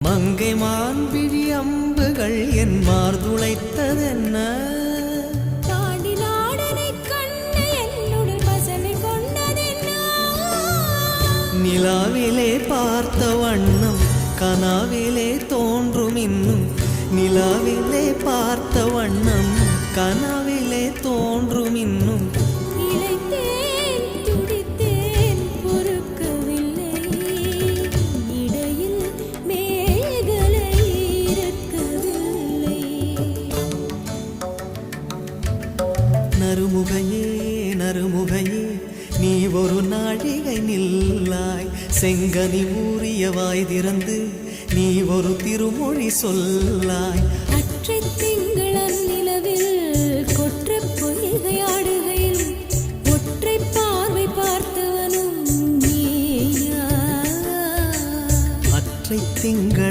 மங்கை மான்பிழி அம்புகள் என் மார்துளைத்ததென்ன நிலாவிலே பார்த்த வண்ணம் கனாவிலே தோன்றும் இன்னும் நிலாவிலே பார்த்த வண்ணம் கனாவிலே தோன்றும் இன்னும் நறுமுகையே நறுமுகையே நீ ஒரு நாழிகை நில்லாய் செங்கனி ஊறிய வாய் திறந்து நீ ஒரு திருமொழி சொல்லாய். அற்றத்தின்